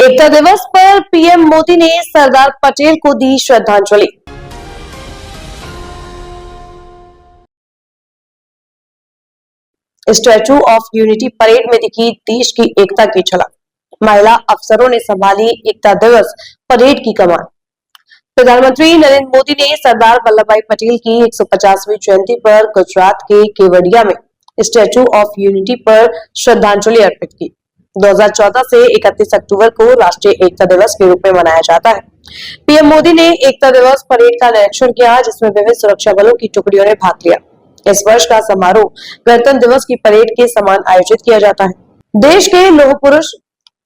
एकता दिवस पर पीएम मोदी ने सरदार पटेल को दी श्रद्धांजलि। स्टैचू ऑफ यूनिटी परेड में दिखी देश की एकता की झलक। महिला अफसरों ने संभाली एकता दिवस परेड की कमान। प्रधानमंत्री नरेंद्र मोदी ने सरदार वल्लभ भाई पटेल की 150वीं जयंती पर गुजरात के केवड़िया में स्टैचू ऑफ यूनिटी पर श्रद्धांजलि अर्पित की। 2014 से 31 अक्टूबर को राष्ट्रीय एकता दिवस के रूप में मनाया जाता है। पीएम मोदी ने एकता दिवस परेड का निरीक्षण किया, जिसमें विभिन्न सुरक्षा बलों की टुकड़ियों ने भाग लिया। इस वर्ष का समारोह गणतंत्र दिवस की परेड के समान आयोजित किया जाता है। देश के लौह पुरुष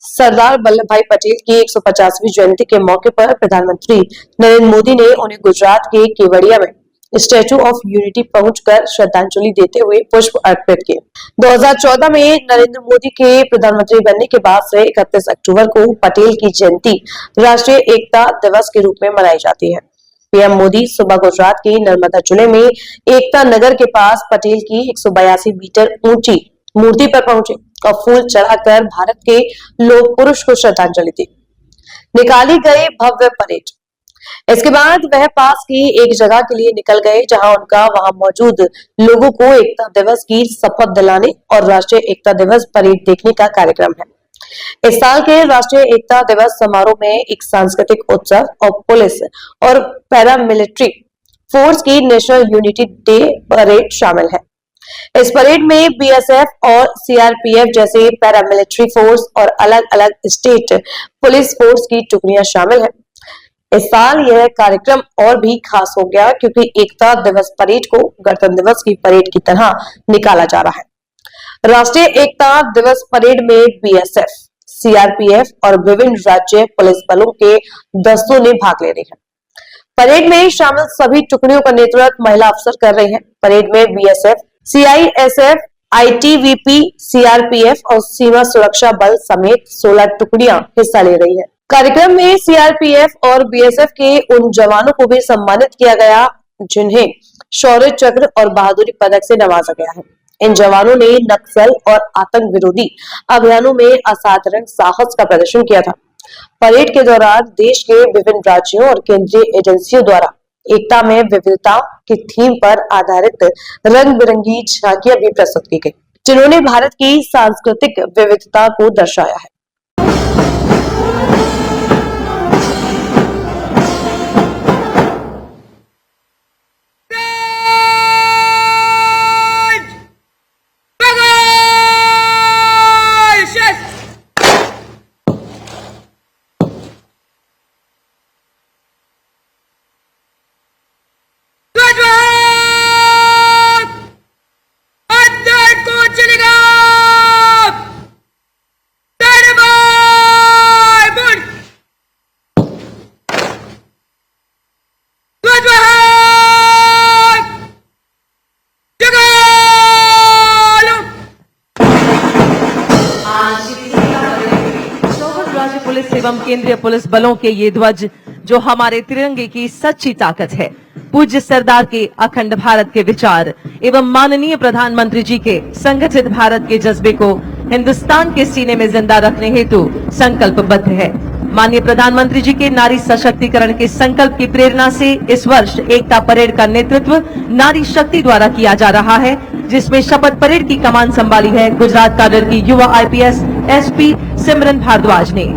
सरदार वल्लभ भाई पटेल की 150वीं जयंती के मौके पर प्रधानमंत्री नरेंद्र मोदी ने उन्हें गुजरात के केवड़िया में स्टैचू ऑफ यूनिटी पहुंचकर श्रद्धांजलि देते हुए पुष्प अर्पित किए। 2014 में नरेंद्र मोदी के प्रधानमंत्री बनने के बाद से 31 अक्टूबर को पटेल की जयंती राष्ट्रीय एकता दिवस के रूप में मनाई जाती है। पीएम मोदी सुबह गुजरात के नर्मदा जिले में एकता नगर के पास पटेल की 182 मीटर ऊंची मूर्ति पर पहुंचे और फूल चढ़ाकर भारत के लौह पुरुष को श्रद्धांजलि दी। निकाली गई भव्य परेड। इसके बाद वह पास की एक जगह के लिए निकल गए, जहां उनका वहां मौजूद लोगों को एकता दिवस की शपथ दिलाने और राष्ट्रीय एकता दिवस परेड देखने का कार्यक्रम है। इस साल के राष्ट्रीय एकता दिवस समारोह में एक सांस्कृतिक उत्सव और पुलिस और पैरामिलिट्री फोर्स की नेशनल यूनिटी डे परेड शामिल है। इस परेड में बीएसएफ और सीआरपीएफ जैसे पैरामिलिट्री फोर्स और अलग अलग स्टेट पुलिस फोर्स की टुकड़ियां शामिल हैं। इस साल यह कार्यक्रम और भी खास हो गया, क्योंकि एकता दिवस परेड को गणतंत्र दिवस की परेड की तरह निकाला जा रहा है। राष्ट्रीय एकता दिवस परेड में बीएसएफ, सीआरपीएफ और विभिन्न राज्य पुलिस बलों के दस्तों ने भाग ले रहे हैं। परेड में शामिल सभी टुकड़ियों का नेतृत्व महिला अफसर कर रही हैं। परेड में बीएसएफ, सीआईएसएफ, आईटीबीपी, सीआरपीएफ और सीमा सुरक्षा बल समेत 16 टुकड़ियां हिस्सा ले रही हैं। कार्यक्रम में सीआरपीएफ और बीएसएफ के उन जवानों को भी सम्मानित किया गया जिन्हें शौर्य चक्र और बहादुरी पदक से नवाजा गया है। इन जवानों ने नक्सल और आतंक विरोधी अभियानों में असाधारण साहस का प्रदर्शन किया था। परेड के दौरान देश के विभिन्न राज्यों और केंद्रीय एजेंसियों द्वारा एकता में विविधता की थीम पर आधारित रंग बिरंगी झांकियां भी प्रस्तुत की गई, जिन्होंने भारत की सांस्कृतिक विविधता को दर्शाया है। पुलिस एवं केंद्रीय पुलिस बलों के ये ध्वज जो हमारे तिरंगे की सच्ची ताकत है। पूज्य सरदार के अखंड भारत के विचार एवं माननीय प्रधानमंत्री जी के संगठित भारत के जज्बे को हिंदुस्तान के सीने में जिंदा रखने हेतु संकल्पबद्ध है। माननीय प्रधानमंत्री जी के नारी सशक्तिकरण के संकल्प की प्रेरणा से इस वर्ष एकता परेड का नेतृत्व नारी शक्ति द्वारा किया जा रहा है, जिसमें शपथ परेड की कमान संभाली है गुजरात काडर की युवा आईपीएस एसपी सिमरन भारद्वाज ने।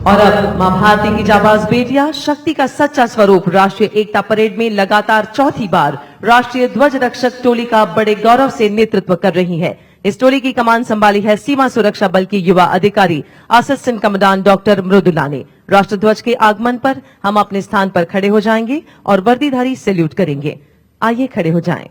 और अब मां भारती की जाबाज बेटियां शक्ति का सच्चा स्वरूप राष्ट्रीय एकता परेड में लगातार चौथी बार राष्ट्रीय ध्वज रक्षक टोली का बड़े गौरव से नेतृत्व कर रही है। इस टोली की कमान संभाली है सीमा सुरक्षा बल की युवा अधिकारी असिस्टेंट कमांडेंट डॉक्टर मृदुला ने। राष्ट्रध्वज के आगमन पर हम अपने स्थान पर खड़े हो जाएंगे और वर्दीधारी सैल्यूट करेंगे। आइए खड़े हो जाएं।